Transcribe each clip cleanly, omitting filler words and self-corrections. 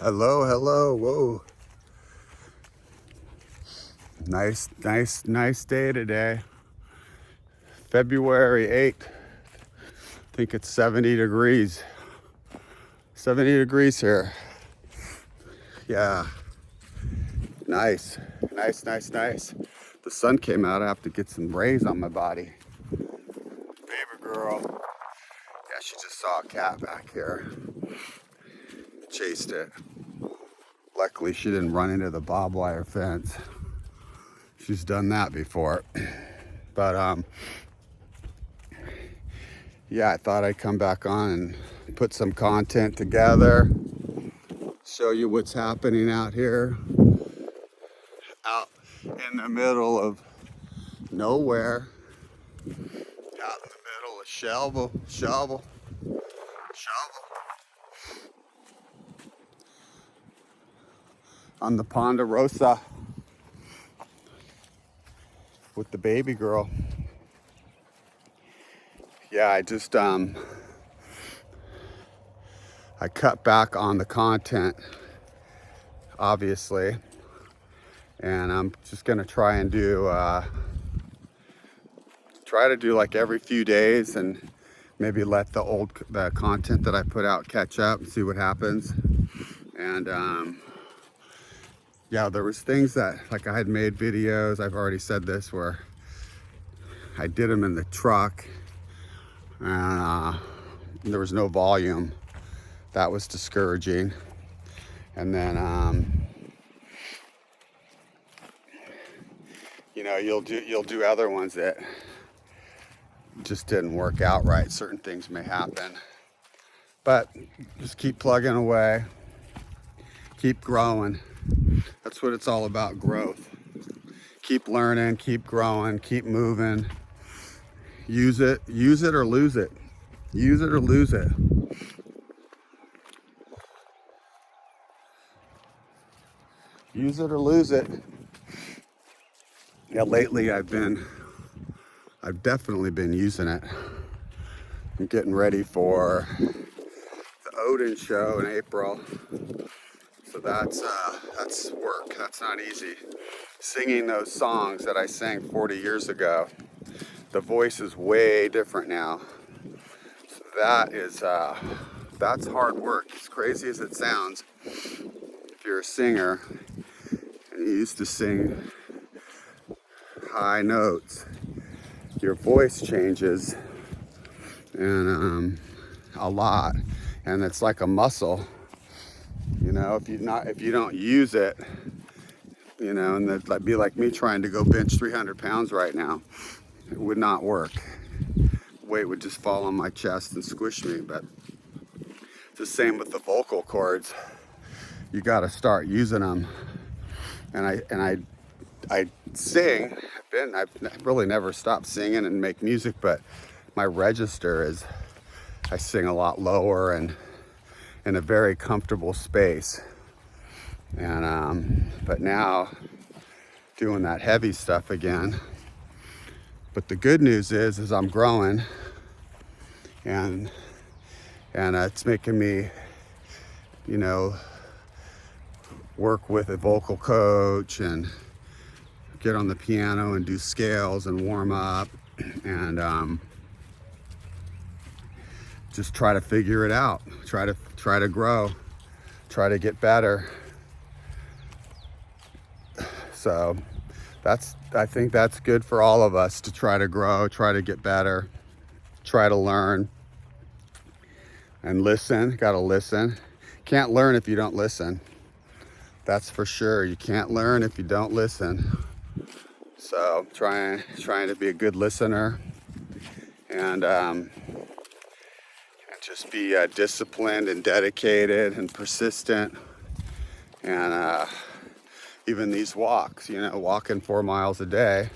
Hello, hello, whoa. Nice day today. February 8th. I think it's 70 degrees. 70 degrees here. Yeah. Nice. Nice. The sun came out. I have to get some rays on my body. Baby girl. Yeah, she just saw a cat back here. Chased it. Luckily, she didn't run into the barbed wire fence. She's done that before. But yeah, I thought I'd come back on and put some content together, show you what's happening out here, out in the middle of nowhere, out in the middle of shovel, on the Ponderosa with the baby girl. Yeah, I cut back on the content, obviously, and I'm just gonna try to do like every few days, and maybe let the content that I put out catch up and see what happens. And yeah, there was things that, like, I had made videos, I've already said this, where I did them in the truck and there was no volume. That was discouraging. And then you know, you'll do other ones that just didn't work out right. Certain things may happen, but just keep plugging away, keep growing. That's what it's all about, growth. Keep learning, keep growing, keep moving. Use it or lose it. Use it or lose it. Use it or lose it. Yeah, lately I've definitely been using it. I'm getting ready for the Odin show in April. So that's work. That's not easy. Singing those songs that I sang 40 years ago, the voice is way different now. So that's hard work. As crazy as it sounds, if you're a singer and you used to sing high notes, your voice changes, and a lot, and it's like a muscle. You know, if you don't use it, you know, and that'd be like me trying to go bench 300 pounds right now. It would not work. Weight would just fall on my chest and squish me. But it's the same with the vocal cords. You got to start using them. And I sing. I've really never stopped singing and make music, but my register is, I sing a lot lower and in a very comfortable space. And but now doing that heavy stuff again. But the good news is I'm growing, and it's making me, you know, work with a vocal coach and get on the piano and do scales and warm up, and just try to figure it out. Try to grow. Try to get better. So I think that's good for all of us, to try to grow, try to get better, try to learn, and listen. Got to listen. Can't learn if you don't listen. That's for sure. You can't learn if you don't listen. So trying to be a good listener, and just be disciplined and dedicated and persistent. And even these walks, you know, walking 4 miles a day,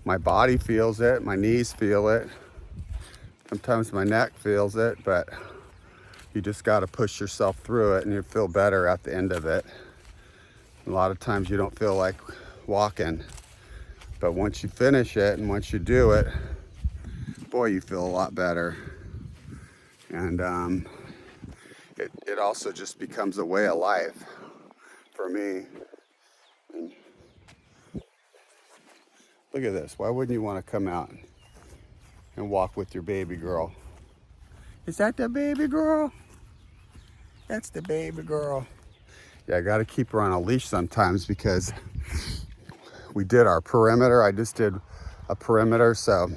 my body feels it, my knees feel it, sometimes my neck feels it, but you just got to push yourself through it, and you feel better at the end of it. A lot of times you don't feel like walking, but once you finish it and once you do it, boy, you feel a lot better. And it also just becomes a way of life for me. And look at this. Why wouldn't you want to come out and walk with your baby girl? Is that the baby girl? That's the baby girl. Yeah, I got to keep her on a leash sometimes because we did our perimeter. I just did a perimeter. So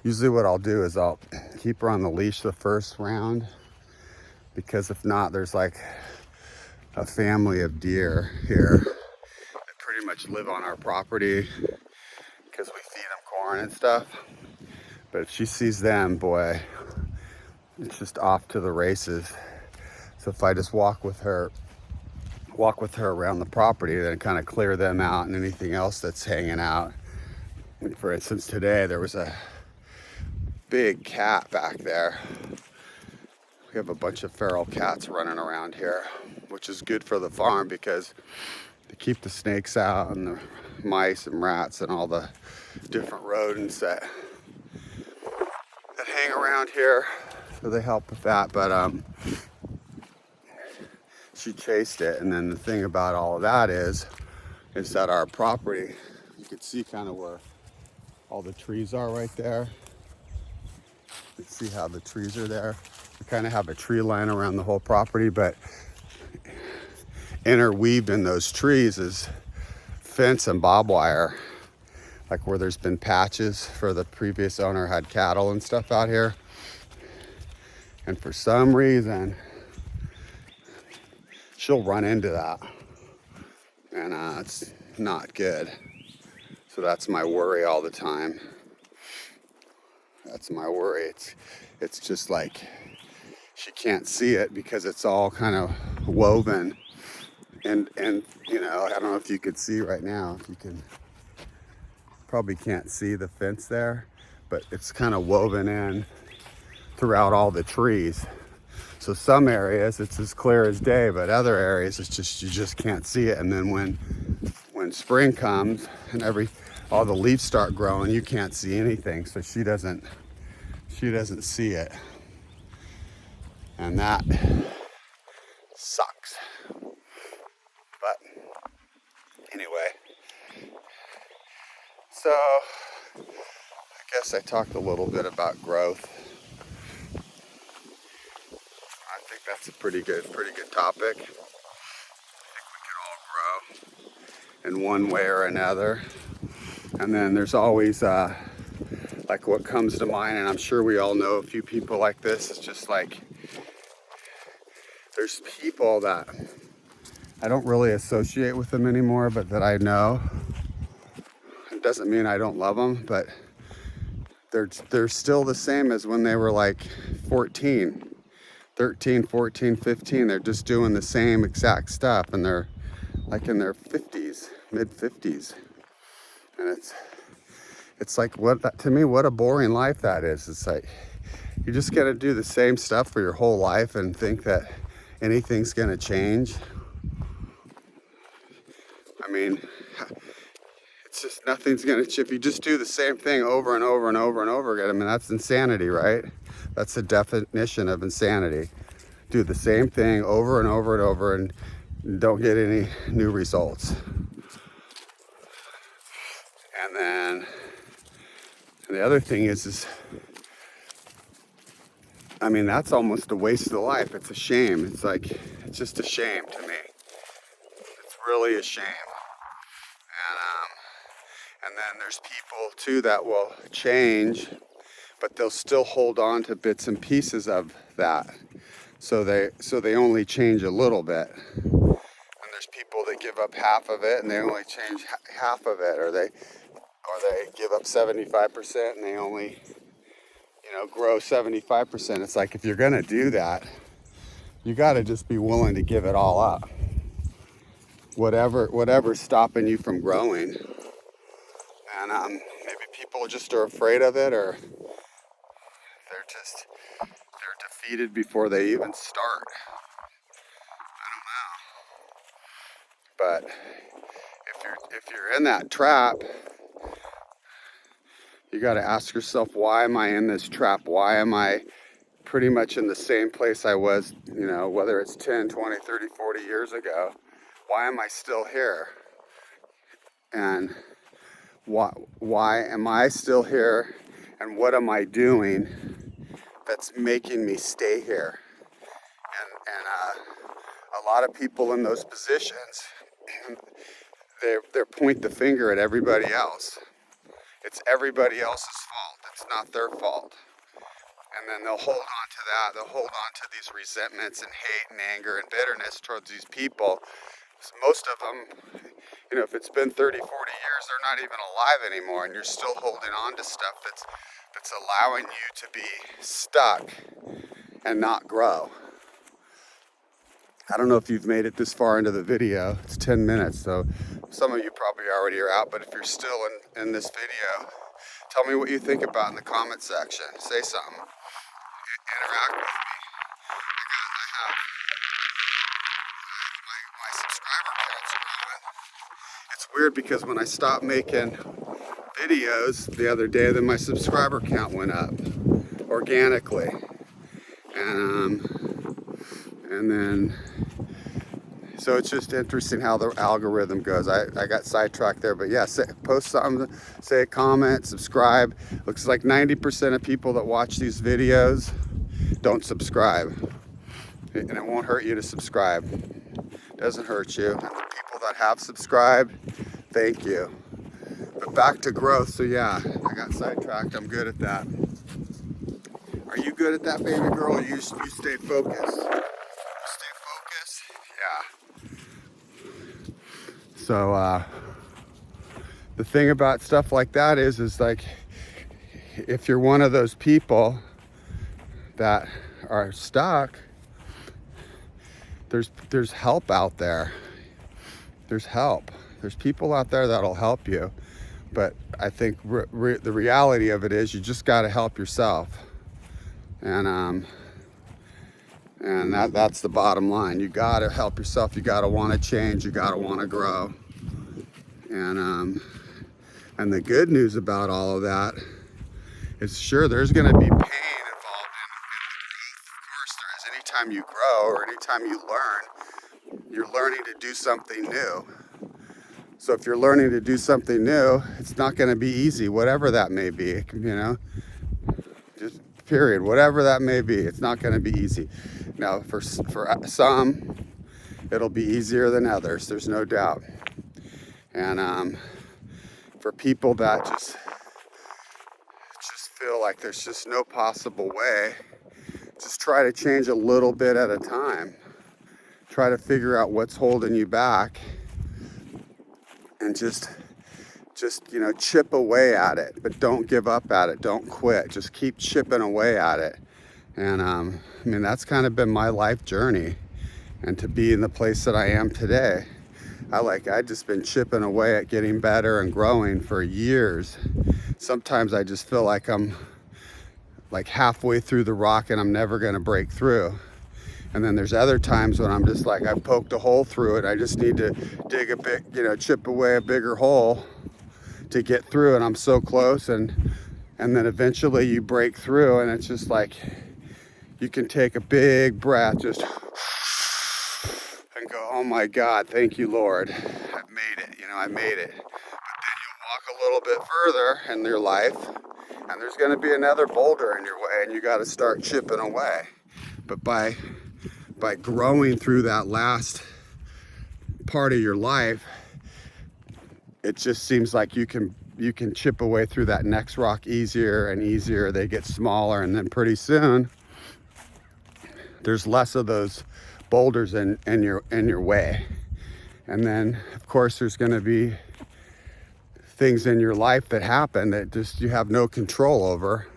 usually what I'll do is I'll keep her on the leash the first round, because if not, there's like a family of deer here that pretty much live on our property because we feed them corn and stuff. But if she sees them, boy, it's just off to the races. So if I just walk with her around the property, then kind of clear them out and anything else that's hanging out. Like for instance, today there was a big cat back there. We have a bunch of feral cats running around here, which is good for the farm because they keep the snakes out and the mice and rats and all the different rodents that hang around here. So they help with that. But she chased it, and then the thing about all of that is that our property, you can see kind of where all the trees are right there. You can see how the trees are there. We kind of have a tree line around the whole property, but interweaved in those trees is fence and barbed wire, like where there's been patches for the previous owner had cattle and stuff out here. And for some reason, she'll run into that, and it's not good. So that's my worry all the time. That's my worry. It's just like she can't see it because it's all kind of woven. And you know, I don't know if you could see right now. If you can, probably can't see the fence there, but it's kind of woven in throughout all the trees. So some areas it's as clear as day, but other areas it's just, you just can't see it. And then when spring comes and all the leaves start growing, you can't see anything. So she doesn't see it. And that sucks. But anyway, so I guess I talked a little bit about growth. I think that's a pretty good topic. I think we can all grow in one way or another. And then there's always like what comes to mind, and I'm sure we all know a few people like this. It's just like there's people that I don't really associate with them anymore, but that I know. It doesn't mean I don't love them, but they're still the same as when they were like 14, 13, 14, 15. They're just doing the same exact stuff, and they're like in their 50s, mid 50s. And it's like, to me, what a boring life that is. It's like you're just gonna do the same stuff for your whole life and think that anything's gonna change. I mean, it's just nothing's gonna change. If you just do the same thing over and over and over and over again, I mean, that's insanity, right? That's the definition of insanity. Do the same thing over and over and over and don't get any new results. And then the other thing is I mean, that's almost a waste of life. It's a shame. It's like, it's just a shame to me. It's really a shame. And then there's people too that will change, but they'll still hold on to bits and pieces of that. So they only change a little bit. And there's people that give up half of it and they only change half of it, or they give up 75% and they only, grow 75%. It's like, if you're gonna do that, you gotta just be willing to give it all up. Whatever's stopping you from growing. And maybe people just are afraid of it, or they're defeated before they even start. I don't know. But if you're in that trap, you got to ask yourself, why am I in this trap? Why am I pretty much in the same place I was, you know, whether it's 10, 20, 30, 40 years ago. Why am I still here? And why am I still here? And what am I doing that's making me stay here? And a lot of people in those positions, they point the finger at everybody else. It's everybody else's fault. It's not their fault. And then they'll hold on to that. They'll hold on to these resentments and hate and anger and bitterness towards these people. So most of them, you know, if it's been 30, 40 years, they're not even alive anymore, and you're still holding on to stuff that's allowing you to be stuck and not grow. I don't know if you've made it this far into the video. It's 10 minutes, so some of you probably already are out, but if you're still in this video, tell me what you think about in the comment section. Say something. Interact with me. I have my subscriber counts are growing. It's weird because when I stopped making videos the other day, then my subscriber count went up organically. And then, so it's just interesting how the algorithm goes. I got sidetracked there, but yeah, post something, say a comment, subscribe. Looks like 90% of people that watch these videos don't subscribe. And it won't hurt you to subscribe. It doesn't hurt you. And the people that have subscribed, thank you. But back to growth. So yeah, I got sidetracked. I'm good at that. Are you good at that, baby girl? You stay focused. Stay focused. Yeah. So the thing about stuff like that is like, if you're one of those people that are stuck, there's help out there. There's help. There's people out there that'll help you. But I think the reality of it is you just got to help yourself. And that's the bottom line. You got to help yourself. You got to want to change. You got to want to grow. And the good news about all of that is, sure, there's going to be pain involved in growth. Of course there is. Anytime you grow or anytime you learn, you're learning to do something new. So if you're learning to do something new, it's not going to be easy, whatever that may be, you know, just period, whatever that may be, it's not going to be easy. Now, for some, it'll be easier than others, there's no doubt. And for people that just feel like there's just no possible way, just try to change a little bit at a time. Try to figure out what's holding you back. And just you know, chip away at it, but don't give up at it. Don't quit. Just keep chipping away at it. And I mean, that's kind of been my life journey. And to be in the place that I am today, I've just been chipping away at getting better and growing for years. Sometimes I just feel like I'm like halfway through the rock and I'm never going to break through. And then there's other times when I'm just like, I've poked a hole through it. I just need to dig a bit, you know, chip away a bigger hole to get through. And I'm so close. And then eventually you break through, and it's just like, you can take a big breath, just, and go, oh my God, thank you, Lord. I've made it, you know, I made it. But then you'll walk a little bit further in your life, and there's going to be another boulder in your way, and you got to start chipping away. But by growing through that last part of your life, it just seems like you can chip away through that next rock easier and easier. They get smaller, and then pretty soon there's less of those boulders in your way. And then of course there's going to be things in your life that happen that just you have no control over.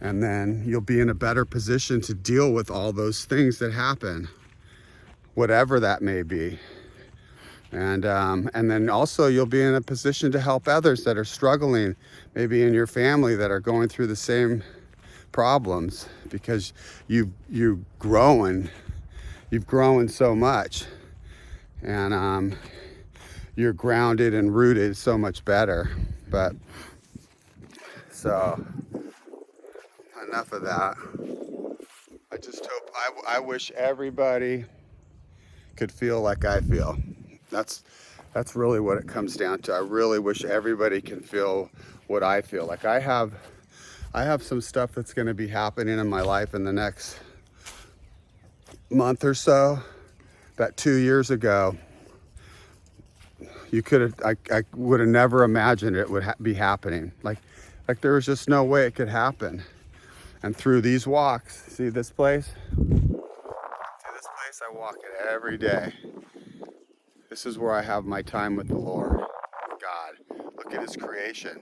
And then you'll be in a better position to deal with all those things that happen, whatever that may be. And then also you'll be in a position to help others that are struggling, maybe in your family, that are going through the same problems, because you've grown so much, and you're grounded and rooted so much better. But so enough of that. I just hope, I wish everybody could feel like I feel. That's really what it comes down to. I really wish everybody can feel what I feel. Like I have some stuff that's going to be happening in my life in the next month or so that 2 years ago I would have never imagined it would be happening. Like there was just no way it could happen. And through these walks, see this place? I walk it every day. This is where I have my time with the Lord. God, look at his creation.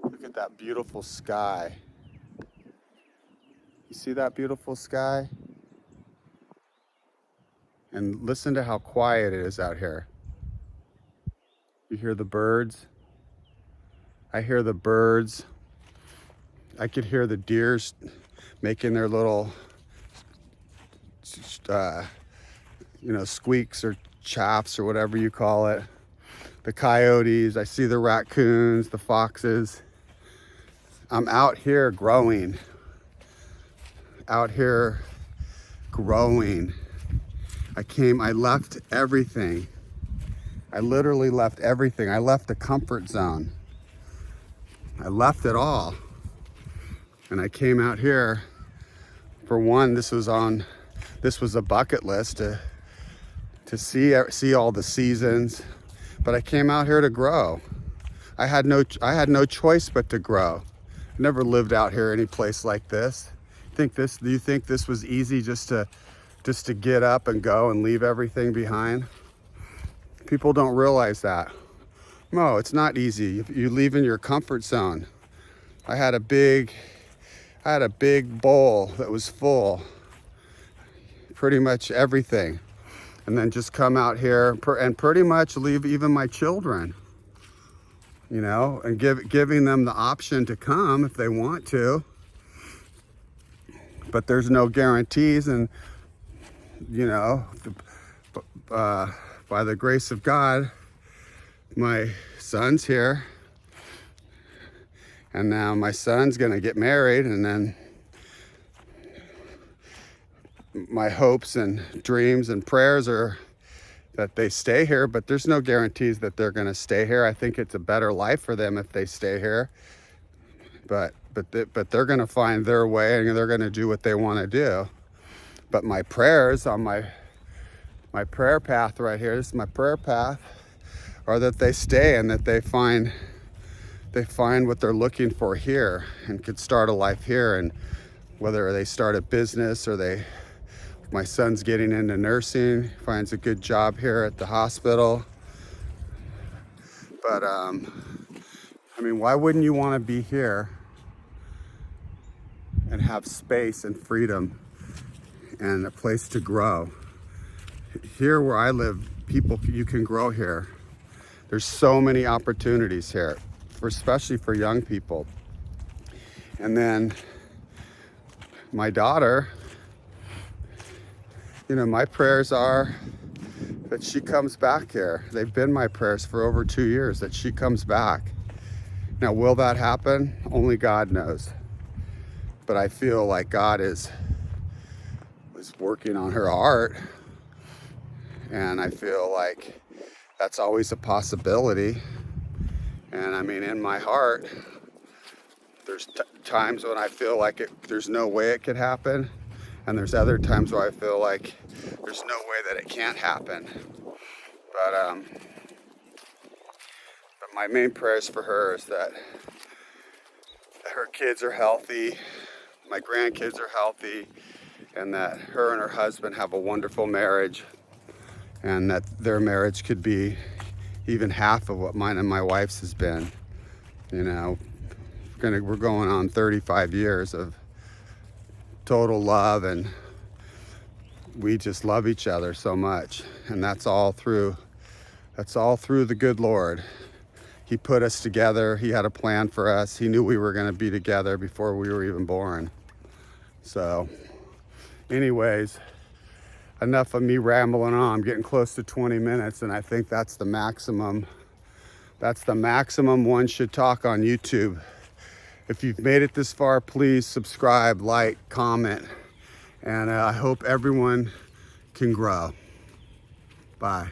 Look at that beautiful sky. You see that beautiful sky? And listen to how quiet it is out here. You hear the birds? I hear the birds. I could hear the deers making their little squeaks or chaffs or whatever you call it. The coyotes, I see the raccoons, the foxes. I'm out here growing. I left everything. I literally left everything. I left the comfort zone. I left it all. And I came out here. For one, this was a bucket list to see all the seasons, but I came out here to grow. I had no choice but to grow. I never lived out here any place like this. Do you think this was easy just to get up and go and leave everything behind? People don't realize that. No, it's not easy. You leave in your comfort zone. I had a big bowl that was full, pretty much everything, and then just come out here and pretty much leave even my children, and giving them the option to come if they want to, but there's no guarantees. And by the grace of God, my son's here. And now my son's gonna get married, and then my hopes and dreams and prayers are that they stay here, but there's no guarantees that they're gonna stay here. I think it's a better life for them if they stay here. But they're gonna find their way and they're gonna do what they wanna do. But my prayers on my prayer path right here, this is my prayer path, are that they stay and that they find what they're looking for here and could start a life here. And whether they start a business or my son's getting into nursing, finds a good job here at the hospital. But why wouldn't you want to be here and have space and freedom and a place to grow? Here where I live, you can grow here. There's so many opportunities here, especially for young people. And then my daughter, my prayers are that she comes back here. They've been my prayers for over 2 years, that she comes back. Now, will that happen? Only God knows. But I feel like God is working on her heart. And I feel like that's always a possibility. And in my heart, there's times when I feel like there's no way it could happen. And there's other times where I feel like there's no way that it can't happen. But my main prayers for her is that her kids are healthy, my grandkids are healthy, and that her and her husband have a wonderful marriage, and that their marriage could be even half of what mine and my wife's has been. We're going on 35 years of total love, and we just love each other so much. And that's all through the good Lord. He put us together. He had a plan for us. He knew we were going to be together before we were even born. So anyways, enough of me rambling on. I'm getting close to 20 minutes, and I think that's the maximum. That's the maximum one should talk on YouTube. If you've made it this far, please subscribe, like, comment, And I hope everyone can grow. Bye.